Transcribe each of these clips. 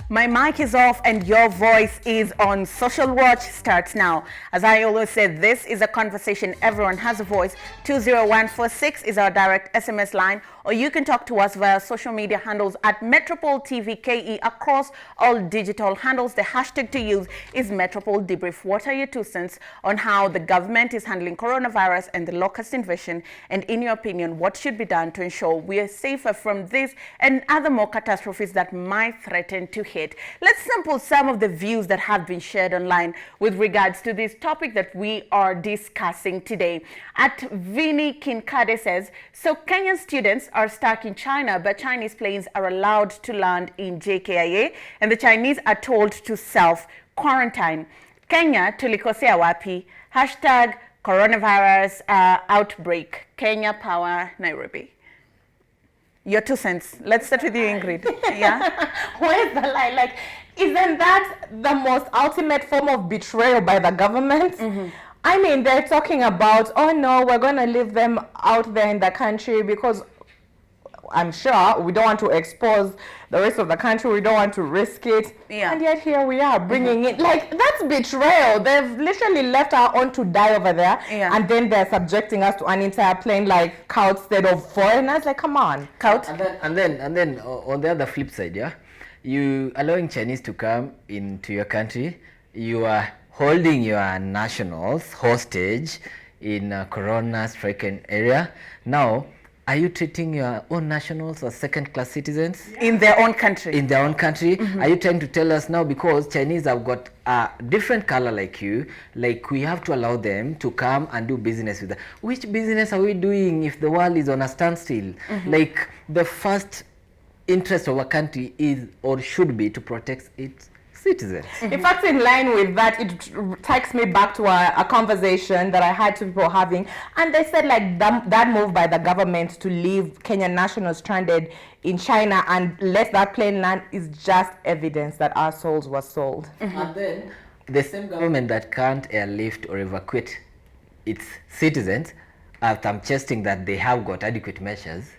My mic is off and your voice is on. Social Watch starts now. As I always say, this is a conversation. Everyone has a voice. 20146 is our direct SMS line, or you can talk to us via social media handles at Metropole TV KE across all digital handles. The hashtag to use is Metropole Debrief. What are your 2 cents on how the government is handling coronavirus and the Locust invasion? And in your opinion, what should be done to ensure we are safer from this and other more catastrophes that might threaten to hit? Let's sample some of the views that have been shared online with regards to this topic that we are discussing today. At Vinny Kinkade says, so Kenyan students are stuck in China, but Chinese planes are allowed to land in JKIA, and the Chinese are told to self-quarantine. Kenya tulikosea wapi? Hashtag coronavirus outbreak. Kenya Power Nairobi. Your 2 cents. Let's start with you, Ingrid. Yeah? Where's the line? Like, isn't that the most ultimate form of betrayal by the government? Mm-hmm. I mean, they're talking about, oh no, we're going to leave them out there in the country because I'm sure we don't want to expose the rest of the country. We don't want to risk it. Yeah. And yet here we are bringing it. Like, that's betrayal. They've literally left our own to die over there. Yeah. And then they're subjecting us to an entire plane like couch instead of foreigners. Like, come on. Couch. And then on the other flip side, yeah, you allowing Chinese to come into your country, you are holding your nationals hostage in a corona-stricken area. Now, are you treating your own nationals as second-class citizens? In their own country. In their own country? Mm-hmm. Are you trying to tell us now, because Chinese have got a different color like you, like we have to allow them to come and do business with us? Which business are we doing if the world is on a standstill? Mm-hmm. Like, the first interest of a country is or should be to protect its citizens. Mm-hmm. In fact, in line with that, it takes me back to a conversation that I had to people having, and they said like that move by the government to leave Kenyan nationals stranded in China and let that plane land is just evidence that our souls were sold. Mm-hmm. And then the same government that can't airlift or evacuate its citizens, after I'm testing that they have got adequate measures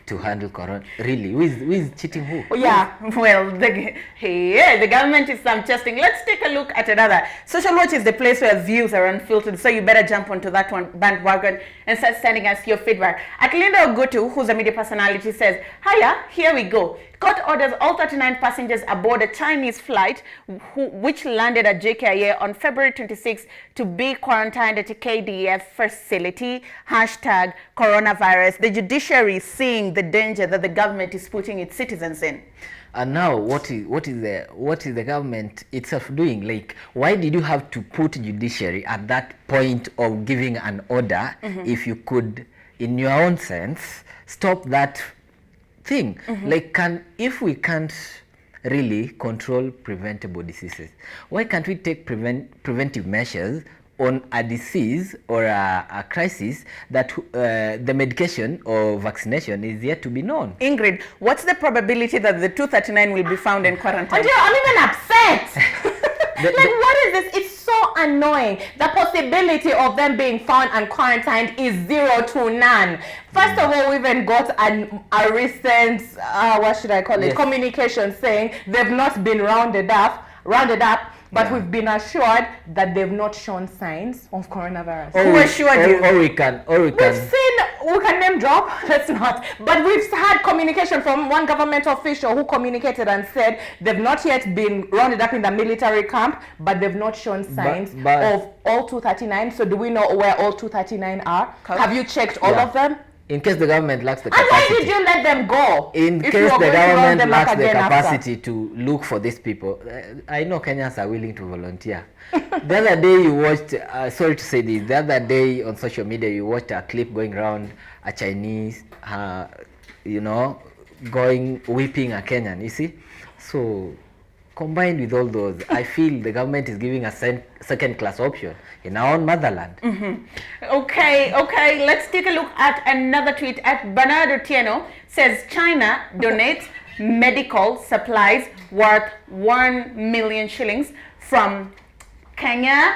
to handle corona. Really? Who is cheating who? Oh, yeah. Well, the government is testing. Let's take a look at another. Social Watch is the place where views are unfiltered, so you better jump onto that one bandwagon and start sending us your feedback. Aklinda Ogutu, who's a media personality, says, hiya, here we go. Court orders all 39 passengers aboard a Chinese flight which landed at JKIA on February 26 to be quarantined at a KDF facility. Hashtag coronavirus. The judiciary is seeing the danger that the government is putting its citizens in. And now, what is the government itself doing? Like, why did you have to put judiciary at that point of giving an order? Mm-hmm. If you could, in your own sense, stop that thing? Mm-hmm. Like, if we can't really control preventable diseases, why can't we take preventive measures on a disease or a crisis that the medication or vaccination is yet to be known? Ingrid, what's the probability that the 239 will be found in quarantine? I'm even upset. What is this? It's so annoying. The possibility of them being found and quarantined is 0 to none. First of all, we even got a recent, what should I call it, communication saying they've not been rounded up, but we've been assured that they've not shown signs of coronavirus. Who assured you? Or we can. We can name drop, let's not. But we've had communication from one government official who communicated and said they've not yet been rounded up in the military camp, but they've not shown signs of all 239. So do we know where all 239 are? Have you checked all of them? In case the government lacks the capacity. And why did you let them go? In case the government lacks the capacity to look for these people, I know Kenyans are willing to volunteer. The other day you watched, sorry to say this, the other day on social media you watched a clip going around a Chinese, whipping a Kenyan, you see? So, combined with all those, I feel the government is giving a second-class option in our own motherland. Mm-hmm. Okay. Let's take a look at another tweet. At Bernardo Tieno says, China donates medical supplies worth 1 million shillings from Kenya,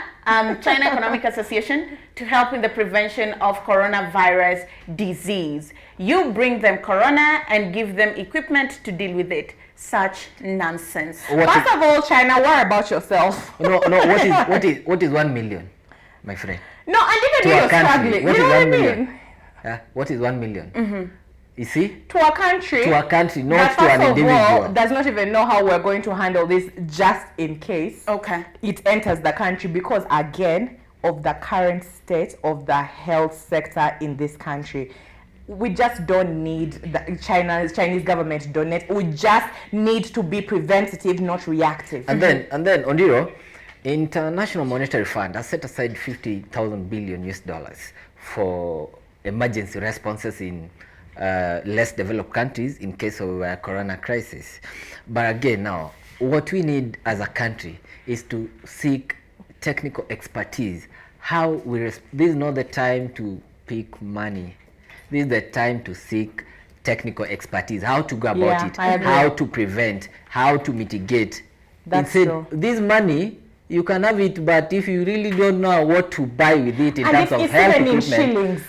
China Economic Association, to help in the prevention of coronavirus disease. You bring them corona and give them equipment to deal with it. Such nonsense. First of all, China, worry about yourself. No. What is 1 million, my friend? No, and even To you're a country, struggling. what You is know what I 1 million? mean? What is 1 million? You see? To a country. To a country, not that to an first of all individual. does not even know how we're going to handle this just in case Okay. it enters the country, because again of the current state of the health sector in this country. We just don't need the Chinese government to donate. We just need to be preventative, not reactive. And then Ondiro, International Monetary Fund has set aside 50,000 billion US dollars for emergency responses in less developed countries in case of corona crisis. But again, now what we need as a country is to seek technical expertise. This is not the time to pick money. This is the time to seek technical expertise, how to go about it, how to prevent, how to mitigate. That's Instead, true. this money, you can have it, but if you really don't know what to buy with it in terms of it's health even in equipment, shillings.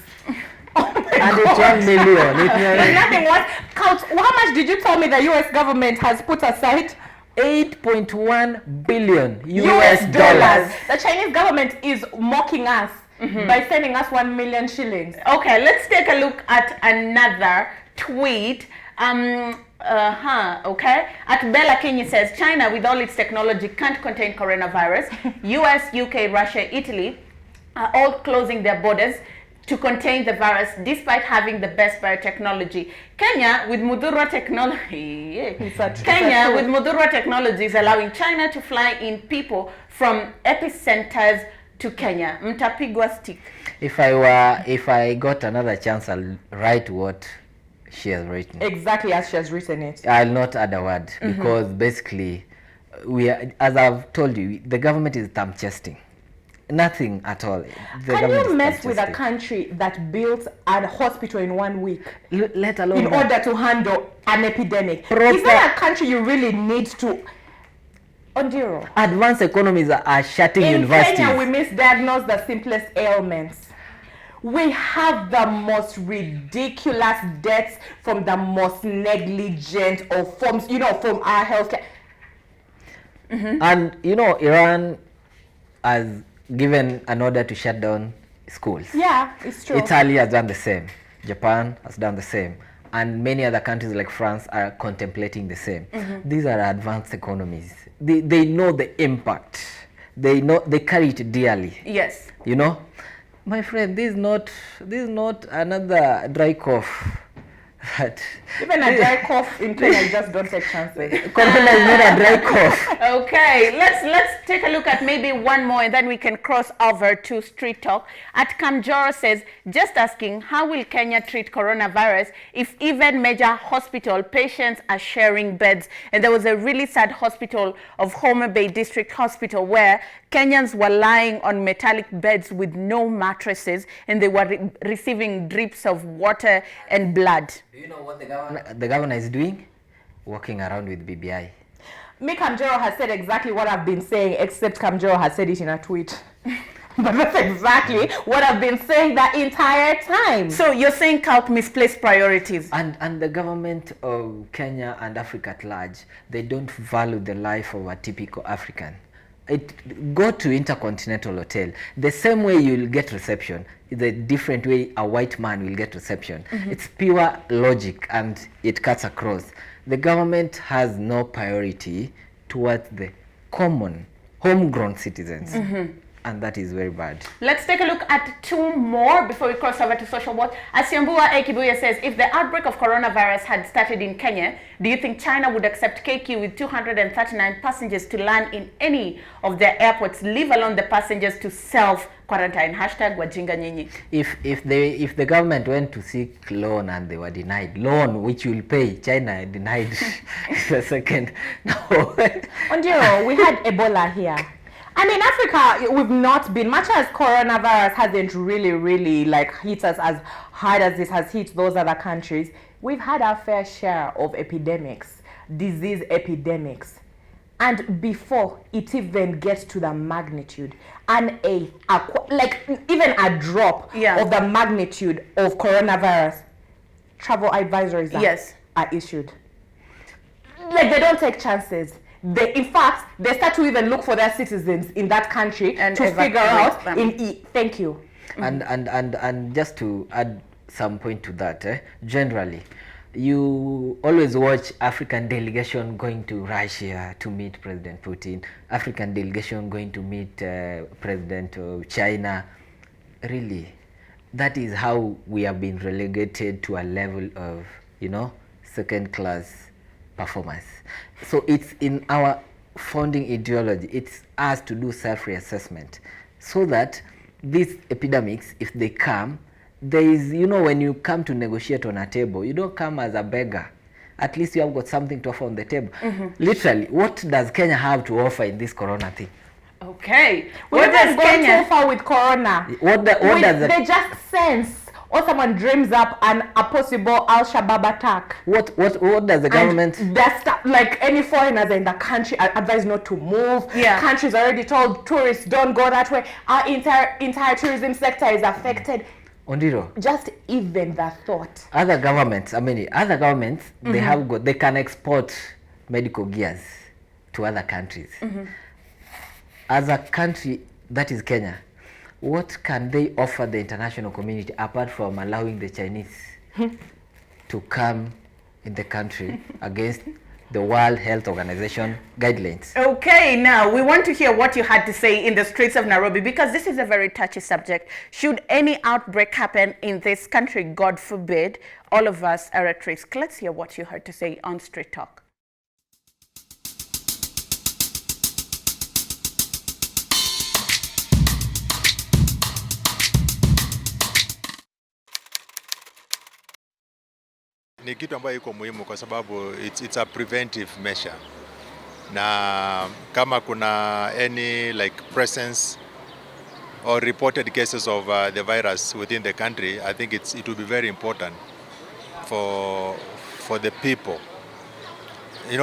and it's 1 million. There's nothing worse. Count, how much did you tell me the US government has put aside? 8.1 billion US dollars. The Chinese government is mocking us by sending us 1 million shillings. Okay, let's take a look at another tweet. Okay. At Bella Kenya says, China with all its technology can't contain coronavirus. US, UK, Russia, Italy are all closing their borders to contain the virus despite having the best biotechnology. Kenya with Mudurwa technology is allowing China to fly in people from epicenters to Kenya. Mtapigwa stick. If I got another chance, I'll write what she has written. Exactly as she has written it. I'll not add a word because basically, as I've told you, the government is thumb chesting. Nothing at all. Can you mess with a country that built a hospital in 1 week? Let alone in order to handle an epidemic? Is that a country you really need to... Ondiro. Advanced economies are shutting universities. In Kenya, we misdiagnose the simplest ailments. We have the most ridiculous deaths from the most negligent of forms, from our healthcare. And, Iran has given an order to shut down schools. Yeah, it's true. Italy has done the same. Japan has done the same. And many other countries like France are contemplating the same. These are advanced economies. They know the impact. They carry it dearly. Yes. My friend, this is not another dry cough. But even a dry cough in Kenya, just don't take chances. Corona is not a dry cough. Okay, let's take a look at maybe one more and then we can cross over to Street Talk. At Kamjoro says, just asking, how will Kenya treat coronavirus if even major hospital patients are sharing beds? And there was a really sad hospital of Homa Bay District Hospital where Kenyans were lying on metallic beds with no mattresses and they were receiving drips of water and blood. Do you know what the governor is doing? Walking around with BBI. Me, Kamjoro has said exactly what I've been saying, except Kamjoro has said it in a tweet. But that's exactly what I've been saying the entire time. So you're saying CALC misplaced priorities? And the government of Kenya and Africa at large, they don't value the life of a typical African. Go to Intercontinental Hotel. The same way you'll get reception is a different way a white man will get reception. It's pure logic and it cuts across. The government has no priority towards the common, homegrown citizens. And that is very bad. Let's take a look at two more before we cross over to social watch. Asiambua Ekibuya says, if the outbreak of coronavirus had started in Kenya, do you think China would accept KQ with 239 passengers to land in any of their airports, leave alone the passengers to self-quarantine? Hashtag Wajinga Nyinyi. If the government went to seek loan and they were denied, loan which you'll pay, China denied the second. No. Ondiro, we had Ebola here. I mean, Africa, we've not been, much as coronavirus hasn't really hit us as hard as this has hit those other countries, we've had our fair share of epidemics, disease epidemics. And before it even gets to the magnitude, like even a drop of the magnitude of coronavirus, travel advisories are issued. Like, they don't take chances. In fact, they start to even look for their citizens in that country and to figure out. Thank you. And just to add some point to that, generally, you always watch African delegation going to Russia to meet President Putin, African delegation going to meet President of China. Really, that is how we have been relegated to a level of, second class performance. So it's in our founding ideology. It's us to do self-reassessment so that these epidemics, if they come, there is, when you come to negotiate on a table, you don't come as a beggar. At least you have got something to offer on the table. Literally, what does Kenya have to offer in this corona thing? Okay. What does Kenya offer with corona? They just sense, or someone dreams up a possible Al-Shabaab attack. What does the government? Like any foreigners in the country are advised not to move. Countries already told tourists don't go that way. Our entire tourism sector is affected. Ondiro, just even the thought. Other governments, they can export medical gears to other countries. As a country that is Kenya, what can they offer the international community apart from allowing the Chinese to come in the country against the World Health Organization guidelines? Okay, now we want to hear what you had to say in the streets of Nairobi, because this is a very touchy subject. Should any outbreak happen in this country, God forbid, all of us are at risk. Let's hear what you had to say on Street Talk. Ni kitu ambayo iko muhimu kwa sababu it's a preventive measure. Na kama kuna any like presence or reported cases of the virus within the country, I think it will be very important for the people.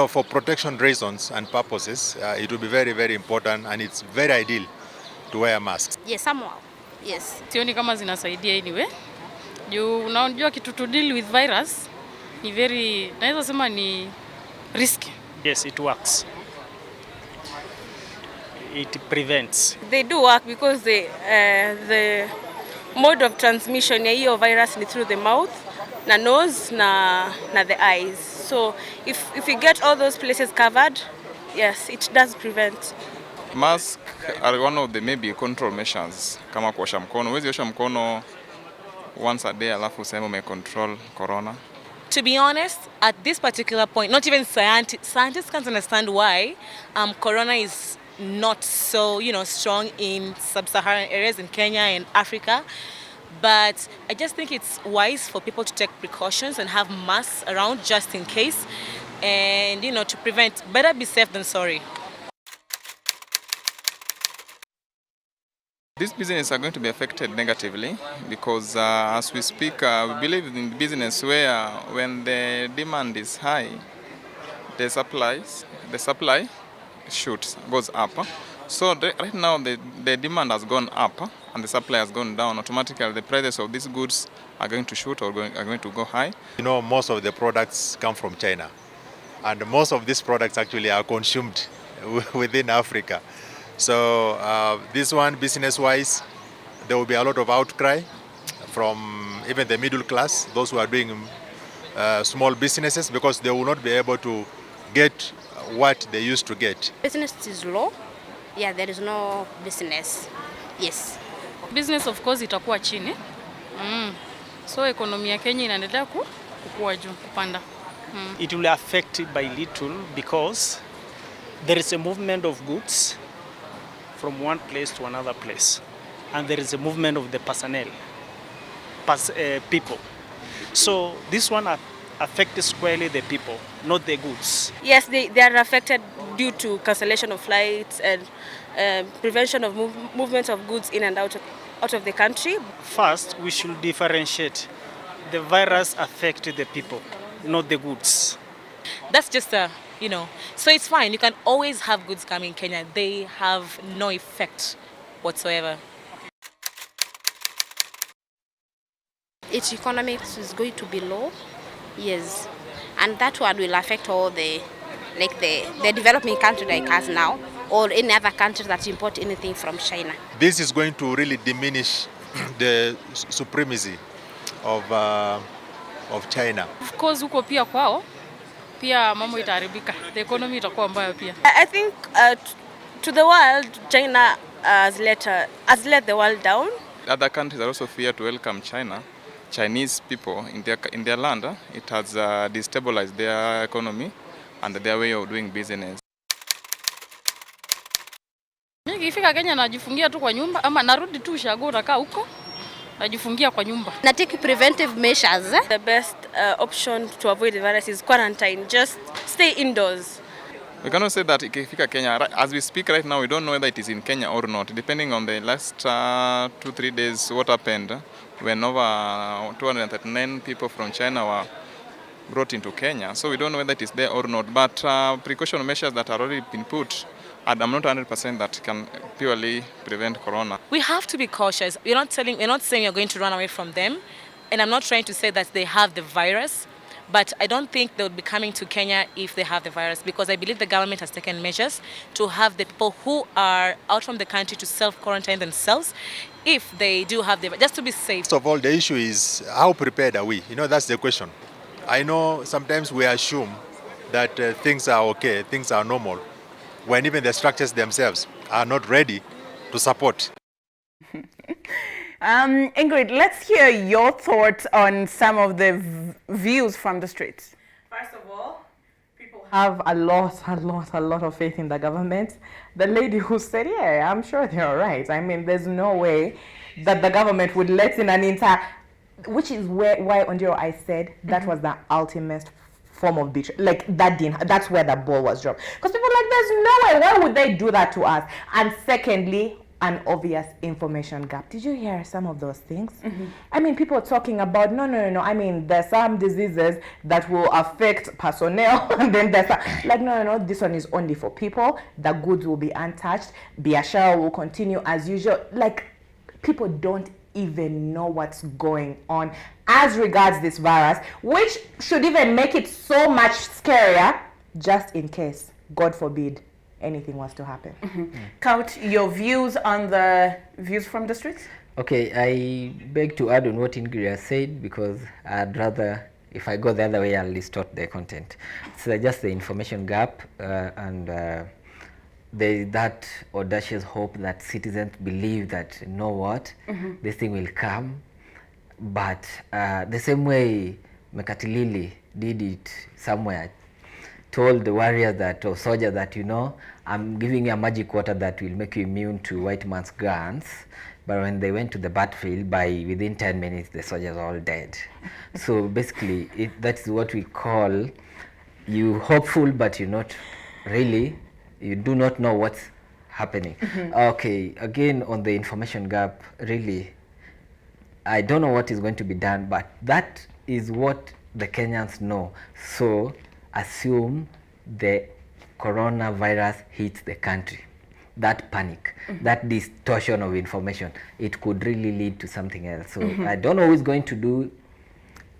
For protection reasons and purposes, it will be very, very important, and it's very ideal to wear masks. Yes, somehow. Yes. Sioni kama zinasaidia anyway. Unajua kitu to deal with virus ni naweza sema ni risky. Yes, it works. It prevents. They do work because the mode of transmission ya hiyo virus ni through the mouth, na nose, na the eyes. So if we get all those places covered, yes, it does prevent. Mask are one of the maybe control measures. Kama kuosha mkono, huwezi osha mkono once a day alafu useme ume control corona. To be honest, at this particular point, not even scientists can't understand why corona is not so, strong in sub-Saharan areas in Kenya and Africa. But I just think it's wise for people to take precautions and have masks around just in case, and to prevent. Better be safe than sorry. These businesses are going to be affected negatively because as we speak, we believe in business where when the demand is high, the supply goes up. So right now the demand has gone up and the supply has gone down. Automatically the prices of these goods are going to shoot or are going to go high. Most of the products come from China, and most of these products actually are consumed within Africa. So this one, business-wise, there will be a lot of outcry from even the middle class, those who are doing small businesses, because they will not be able to get what they used to get. Business is low. Yeah, there is no business. Yes. Business of course itakuwa chini. So economy ya Kenya inaendelea kukua juu, kupanda. It will affect by little because there is a movement of goods from one place to another place, and there is a movement of the personnel, people. So this one affects squarely the people, not the goods. Yes, they are affected due to cancellation of flights and prevention of movement of goods in and out of the country. First, we should differentiate. The virus affects the people, not the goods. That's just a you know. So it's fine. You can always have goods coming in Kenya. They have no effect whatsoever. Its economics is going to be low, yes, and that one will affect all the developing country like us now, or any other country that import anything from China. This is going to really diminish the supremacy of China. Of course huko pia kwao pia mambo itaharibika. The economy itakuwa mbaya pia. I think to the world, China has let the world down. Other countries are also fear to welcome China. Chinese people in their land, it has destabilized their economy and their way of doing business. Mimi nikifika Kenya najifungia tu kwa nyumba ama narudi tu ushago nakaa huko. Najifungia kwa nyumba. Na take preventive measures. The best option to avoid the virus is quarantine. Just stay indoors. We cannot say that ikifika Kenya, as we speak right now, we don't know whether it is in Kenya or not, depending on the last 2-3 days what happened when over 239 people from China were brought into Kenya. So we don't know whether it is there or not, but precaution measures that are already been put, and I'm not 100% that can purely prevent corona. We have to be cautious. We're not saying you're going to run away from them, and I'm not trying to say that they have the virus. But I don't think they would be coming to Kenya if they have the virus, because I believe the government has taken measures to have the people who are out from the country to self-quarantine themselves if they do have the virus, just to be safe. First of all, the issue is how prepared are we? You know, that's the question. I know sometimes we assume that things are okay, things are normal, when even the structures themselves are not ready to support. Ingrid, let's hear your thoughts on some of the views from the streets. First of all, people have a lot of faith in the government. The lady who said, yeah, I'm sure they're all right. I mean, there's no way that the government would let in an entire, which is why Ondiro, I said that was the ultimate form of betrayal. Like that's where the ball was dropped. Because people are like, there's no way, why would they do that to us? And secondly, an obvious information gap. Did you hear some of those things? I mean, people are talking about, no. I mean, there's some diseases that will affect personnel, and then there's no, this one is only for people. The goods will be untouched. Biashara will continue as usual. Like, people don't even know what's going on as regards this virus, which should even make it so much scarier, just in case, God forbid, anything was to happen. Count your views on the views from the streets? Okay, I beg to add on what Ingrid has said, because I'd rather, if I go the other way, I'll distort the content. So just the information gap and there's that audacious hope that citizens believe that, you know what, this thing will come. But the same way Mekatilili did it somewhere, told the warriors that, or soldiers that, you know, I'm giving you a magic water that will make you immune to white man's guns. But when they went to the battlefield, within 10 minutes, the soldiers are all dead. So basically, that's what we call you hopeful, but you're not really, you do not know what's happening. Okay, again, on the information gap, really, I don't know what is going to be done, but that is what the Kenyans know. So assume the coronavirus hits the country. That panic, that distortion of information, it could really lead to something else. So I don't know who's going to do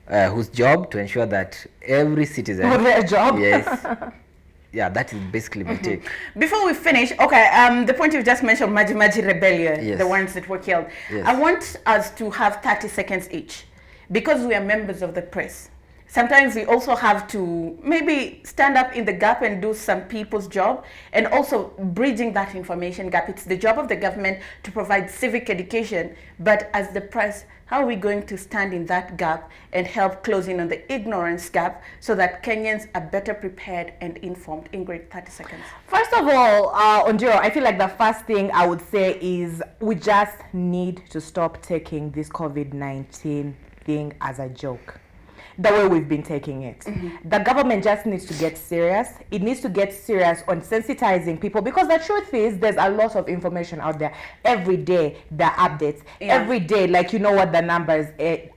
whose job to ensure that every citizen... their job? Yes. Yeah, that is basically my take. Before we finish, okay, the point you just mentioned, Maji Rebellion, Yes. the ones that were killed. Yes. I want us to have 30 seconds each, because we are members of the press. Sometimes we also have to maybe stand up in the gap and do some people's job, and also bridging that information gap. It's the job of the government to provide civic education, but as the press, how are we going to stand in that gap and help closing on the ignorance gap so that Kenyans are better prepared and informed? Ingrid, 30 seconds. First of all, Ondiro, I feel like the first thing I would say is we just need to stop taking this COVID-19 thing as a joke. the way we've been taking it. The government just needs to get serious. It needs to get serious on sensitizing people, because the truth is there's a lot of information out there. Every day there are updates. Every day, like, you know what the numbers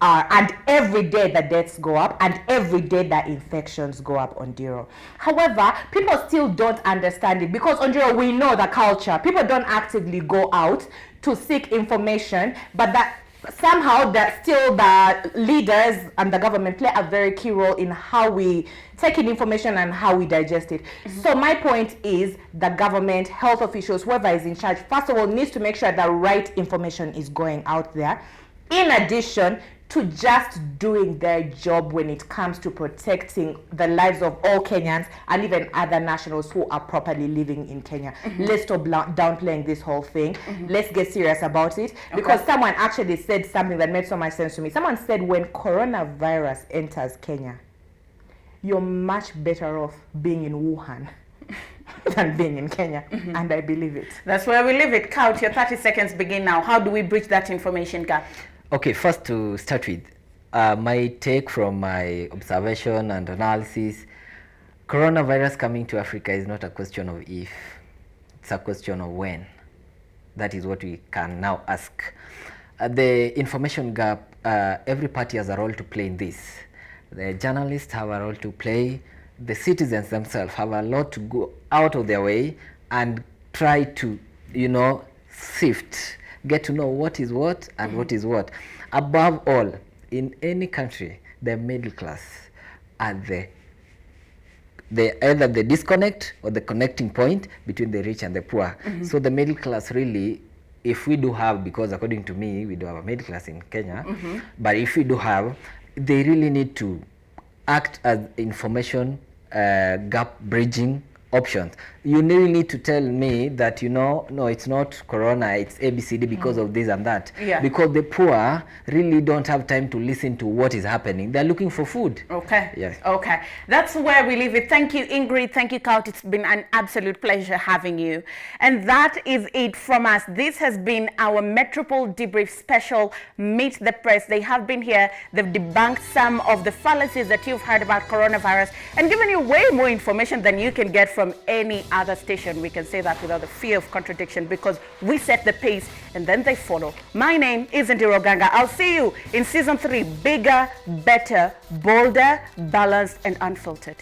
are, and every day the deaths go up, and every day the infections go up on Diro. However, people still don't understand it, because on Diro we know the culture. People don't actively go out to seek information, but that somehow that still the leaders and the government play a very key role in how we take in information and how we digest it. So my point is the government, health officials, whoever is in charge, first of all, needs to make sure the right information is going out there, in addition to just doing their job when it comes to protecting the lives of all Kenyans and even other nationals who are properly living in Kenya. Let's stop downplaying this whole thing. Let's get serious about it, because someone actually said something that made so much sense to me. Someone said when coronavirus enters Kenya, you're much better off being in Wuhan than being in Kenya, and I believe it. That's where we leave it. Count, your 30 seconds begin now. How do we bridge that information gap? Okay, first to start with, my take from my observation and analysis, coronavirus coming to Africa is not a question of if, it's a question of when. That is what we can now ask. The information gap, every party has a role to play in this. The journalists have a role to play. The citizens themselves have a lot to go out of their way and try to, sift, get to know what is what and what is what. Above all, in any country, the middle class are either the disconnect or the connecting point between the rich and the poor. So the middle class really, if we do have, because according to me, we do have a middle class in Kenya, but if we do have, they really need to act as information gap bridging options. You really need to tell me that, no, it's not corona, it's ABCD because of this and that. Because the poor really don't have time to listen to what is happening. They're looking for food. Okay. Yes. Okay. That's where we leave it. Thank you, Ingrid. Thank you, Kaut. It's been an absolute pleasure having you. And that is it from us. This has been our Metropole Debrief special, Meet the Press. They have been here. They've debunked some of the fallacies that you've heard about coronavirus and given you way more information than you can get from any other station. We can say that without the fear of contradiction, because we set the pace and then they follow. My name is Ndiro Ganga. I'll see you in season 3, bigger, better, bolder, balanced, and unfiltered.